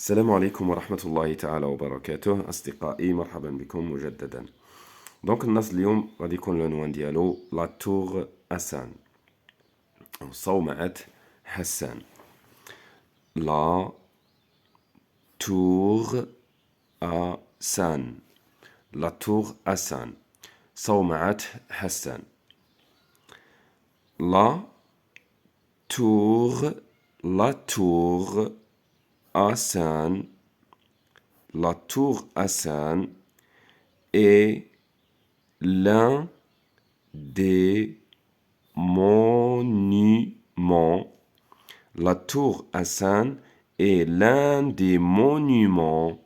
السلام عليكم ورحمة الله تعالى وبركاته أصدقائي، مرحبا بكم مجددا. دونك النص اليوم غادي يكون العنوان ديالو لا تور أسان أو صومعة حسان. لا تور أسان، لا تور أسان، صومعة حسان. لا تور Hassan, la tour Hassan est l'un des monuments. La tour Hassan est l'un des monuments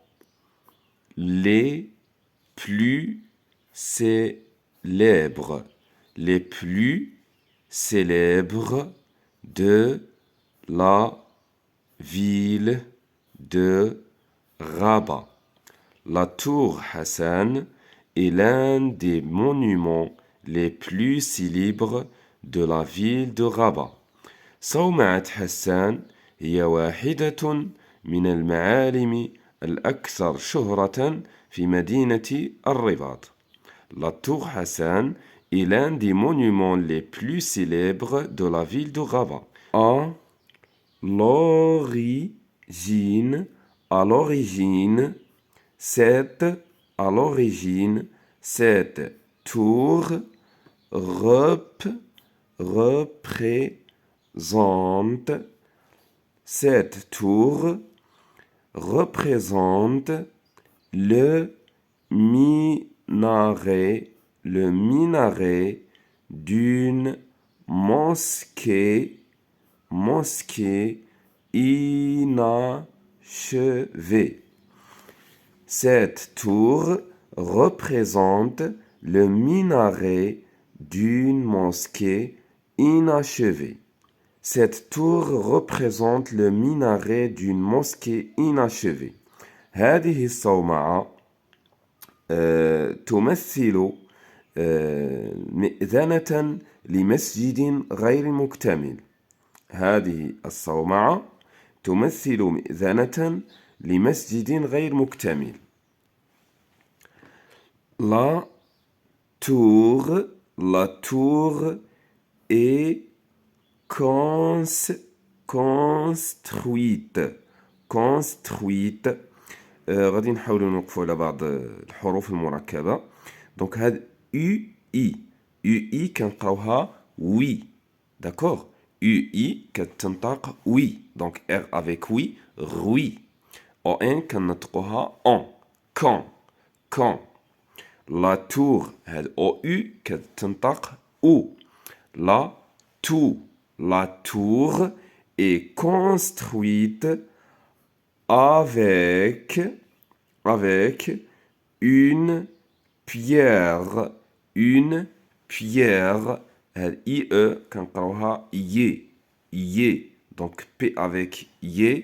les plus célèbres, de la ville de Rabat. La tour Hassan est l'un des monuments les plus célèbres de la ville de Rabat. صومعة حسان هي واحدة من المعالم الأكثر شهرة في مدينة الرباط. La tour Hassan est l'un des monuments les plus célèbres de la ville de Rabat. À l'origine, cette tour représente le minaret d'une mosquée inachevée. Cette tour représente le minaret d'une mosquée inachevée. Cette tour représente le minaret d'une mosquée inachevée. هذه الصومعة تمثل مئذنة لمسجد غير مكتمل. هذه الصومعة تمثل مئذنة لمسجد غير مكتمل. La tour est construite. غادي نحاولوا نوقفوا على بعض الحروف المركبة. دونك هاد UI كنقراوها وي. داكوغ UI كتنطق وي. دونك R avec oui, روي. ON كنطقوها on, quand. La tour هاد OU كتنطق او. La tour est construite avec une pierre. IE كنقراوها ي. Donc P avec ي,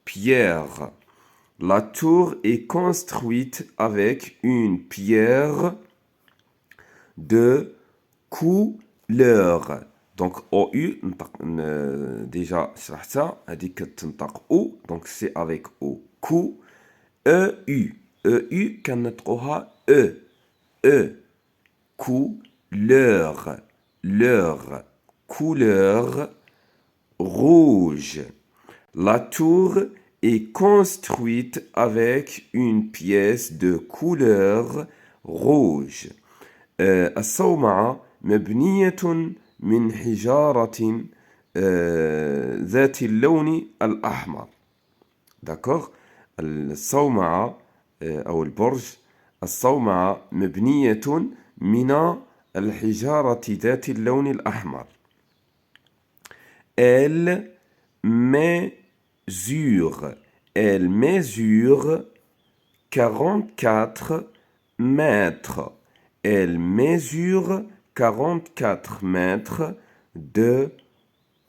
pierre. La tour est construite avec une pierre de couleur. Donc OU déjà شرحتها هذيك كتنطق او. Donc c'est avec O. EU كنطقوها E. Couleur rouge. La tour est construite avec une pièce de couleur rouge. الصومعة مبنية من حجارة ذات اللون الأحمر. داكوغ الصومعة أو البرج الصومعة مبنية من الحجارة ذات اللون الأحمر. Elle mesure 44 mètres. Elle mesure 44 mètres de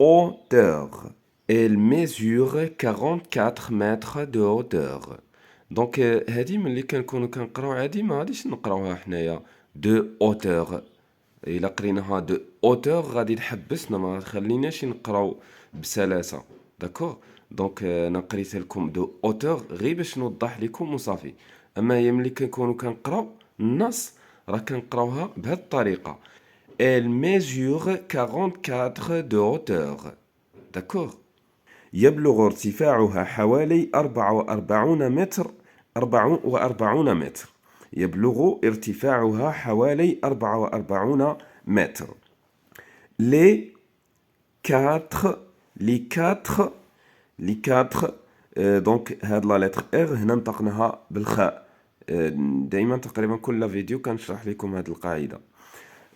hauteur. Elle mesure 44 mètres de hauteur. دونك هذه ملي كنكونوا كنقراو عادي ما غاديش نقراوها حنايا دو اوتور. الا قريناها دو اوتور غادي تحبسنا، ما خليناش نقراو بسلاسه. داكوغ دونك انا قريت لكم دو اوتور غير باش نوضح لكم وصافي. اما هي ملي كنكونوا كنقراو النص راه كنقراوها بهذه الطريقه. Elle mesure 44 de hauteur. D'accord. يبلغ ارتفاعها حوالي 44 متر. 44 متر. يبلغ ارتفاعها حوالي 44 متر. Les quatre دونك هاد لا لتر ار هنا نطقناها بالخاء. دائما تقريبا كل فيديو كنشرح لكم هاد القاعده.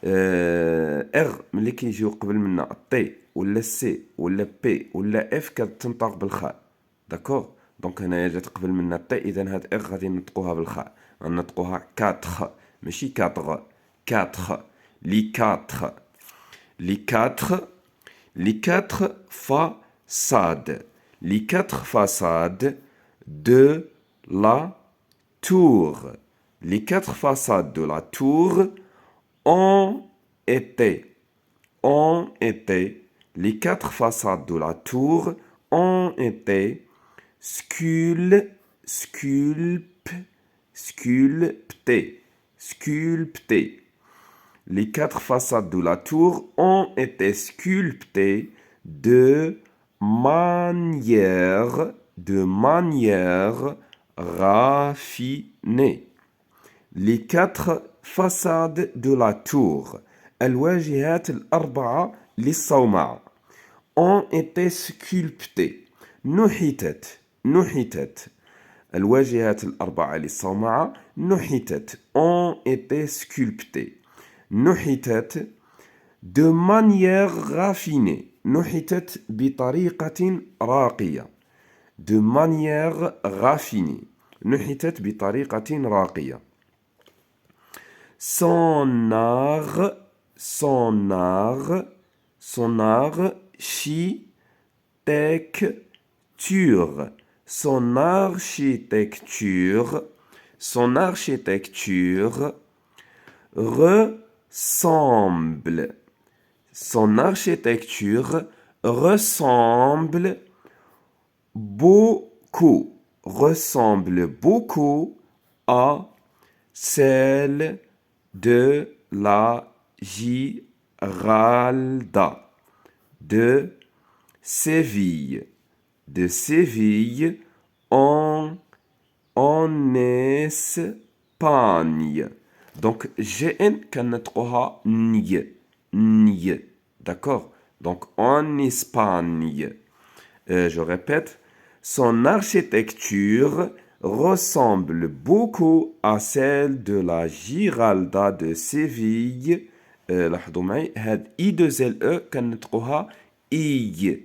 ار ملي كيجيو قبل منا تي ولا سي ولا بي ولا اف كتنطق بالخاء. داكوغ. دونك هنايا جات قبل منا تي، اذا هاد ار غادي نطقوها بالخاء، غنطقوها 4 ماشي 4. 4 لي 4 les quatre façades. Les quatre façades de la tour. Les quatre façades de la tour ont été, les quatre façades de la tour ont été sculptées. Les quatre façades de la tour ont été sculptées de manière raffinée. Les quatre façades de la tour, الواجهات الأربعة للصومعة, ont été sculptées. نحتت. الواجهات الأربعة للصومعة نحتت. ont été sculptées. نحتت de manière raffinée. نحتت بطريقة راقية. de manière raffinée. نحتت بطريقة راقية. son architecture. Son architecture ressemble beaucoup à celle de la Giralda de Séville. En Espagne. Donc, GN كنطقوها ني. D'accord? Donc, en Espagne. Je répète. Son architecture ressemble beaucoup à celle de la Giralda de Séville. لاحظوا معي هاد I 2 LE كنطقوها I.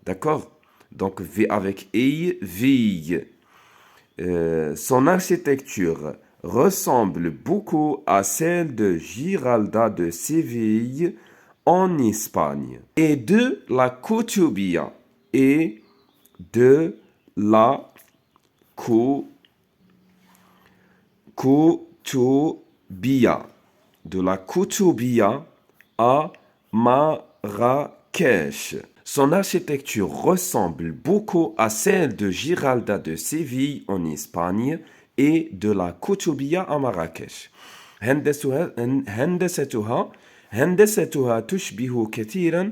D'accord? Donc, V avec I, ville. Son architecture ressemble beaucoup à celle de Giralda de Séville en Espagne. Et de la Koutoubia. De la Koutoubia à Marrakech. Son architecture ressemble beaucoup à celle de Giralda de Séville en Espagne et de la Koutoubia à Marrakech. هندستها تشبه كثيرا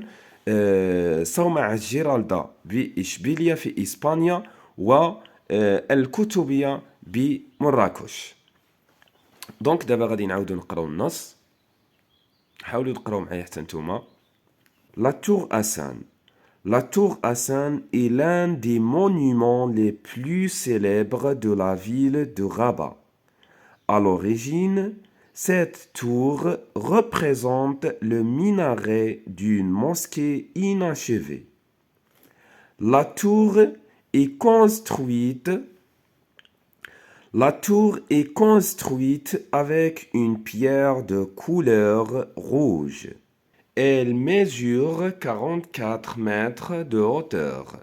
صومعة جيرالدا بإشبيلية في إسبانيا والكوتوبية بمراكش. دونك دابا غادي نعاودو نقراو النص. حاولوا تقراو معايا حتى نتوما. La tour Hassan. La tour Hassan est l'un des monuments les plus célèbres de la ville de Rabat. À l'origine, cette tour représente le minaret d'une mosquée inachevée. La tour est construite avec une pierre de couleur rouge. Elle mesure 44 mètres de hauteur.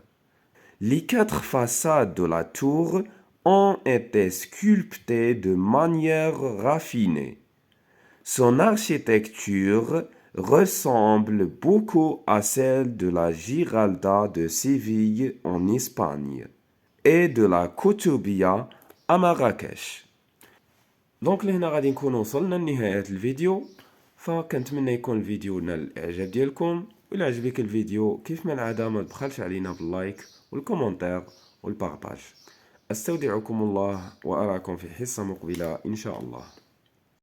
Les 4 façades de la tour ont été sculptées de manière raffinée. Son architecture ressemble beaucoup à celle de la Giralda de Séville en Espagne et de la Koutoubia à Marrakech. دونك لهنا غادي نكون وصلنا لنهاية الفيديو، فكنتمنى يكون الفيديو نال الاعجاب ديالكم. وإلا عجبك الفيديو كيف ما العادة ما تبخلش علينا باللايك والكومنتير والبارطاج. استودعكم الله وأراكم في حصة مقبلة إن شاء الله.